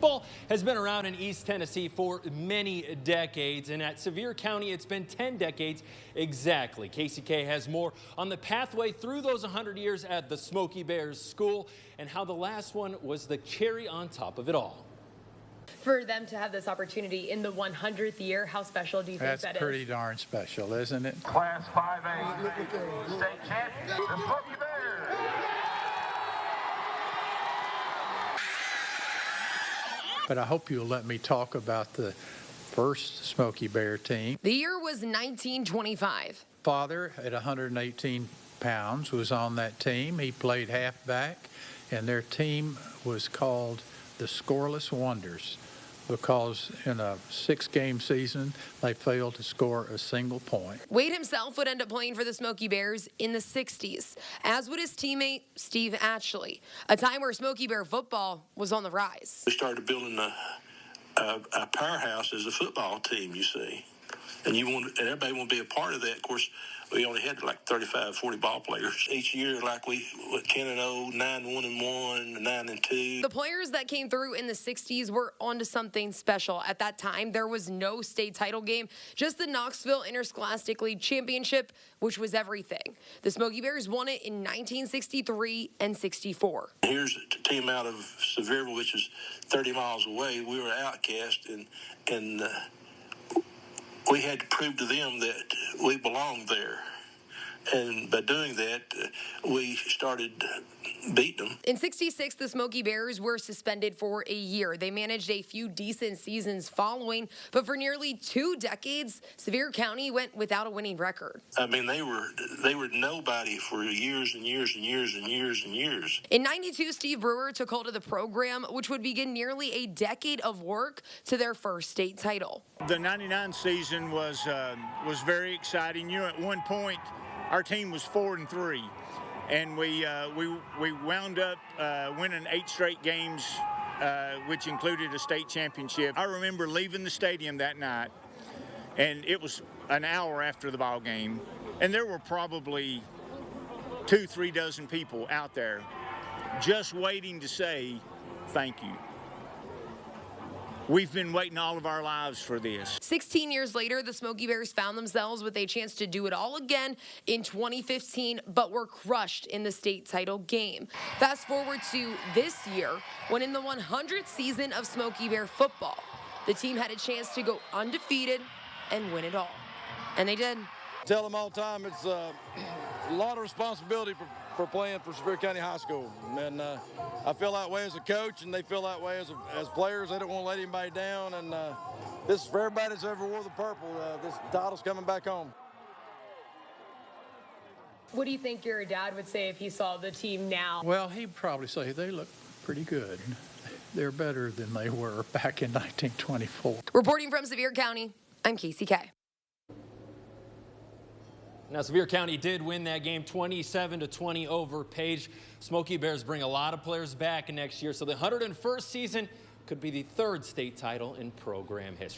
Football has been around in East Tennessee for many decades, and at Sevier County, it's been 10 decades exactly. KCK has more on the pathway through those 100 years at the Smoky Bears school and how the last one was the cherry on top of it all. For them to have this opportunity in the 100th year, how special do you think that is? That's pretty darn special, isn't it? Class 5A state champion, the Smoky Bears. But I hope you'll let me talk about the first Smoky Bear team. The year was 1925. Father, at 118 pounds, was on that team. He played halfback, and their team was called the Scoreless Wonders because in a 6-game season, they failed to score a single point. Wade himself would end up playing for the Smoky Bears in the 60s, as would his teammate Steve Ashley, a time where Smoky Bear football was on the rise. We started building a powerhouse as a football team, you see. And everybody want to be a part of that. Of course, we only had like 35, 40 ball players. Each year, like we went 10-0, 9-1-1, 9-2. The players that came through in the 60s were onto something special. At that time, there was no state title game, just the Knoxville Interscholastic League Championship, which was everything. The Smoky Bears won it in 1963 and 64. Here's a team out of Sevierville, which is 30 miles away. We were outcast, and we had to prove to them that we belonged there. And by doing that, we started beating them. In 66, the Smoky Bears were suspended for a year. They managed a few decent seasons following, but for nearly 2 decades, Sevier County went without a winning record. I mean, they were nobody for years and years and years and years and years. In 92, Steve Brewer took hold of the program, which would begin nearly a decade of work to their first state title. The 99 season was very exciting. You know, at one point, our team was 4-3, and we wound up winning 8 straight games, which included a state championship. I remember leaving the stadium that night, and it was an hour after the ball game, and there were probably 2-3 dozen people out there just waiting to say thank you. We've been waiting all of our lives for this. 16 years later, the Smoky Bears found themselves with a chance to do it all again in 2015, but were crushed in the state title game. Fast forward to this year, when in the 100th season of Smoky Bear football, the team had a chance to go undefeated and win it all. And they did. Tell them all the time it's a lot of responsibility for playing for Sevier County High School. And I feel that way as a coach, and they feel that way as players. They don't want to let anybody down. And this is for everybody that's ever wore the purple. This title's coming back home. What do you think your dad would say if he saw the team now? Well, he'd probably say they look pretty good. They're better than they were back in 1924. Reporting from Sevier County, I'm KCK. Now, Sevier County did win that game 27-20 over Page. Smoky Bears bring a lot of players back next year, so the 101st season could be the 3rd state title in program history.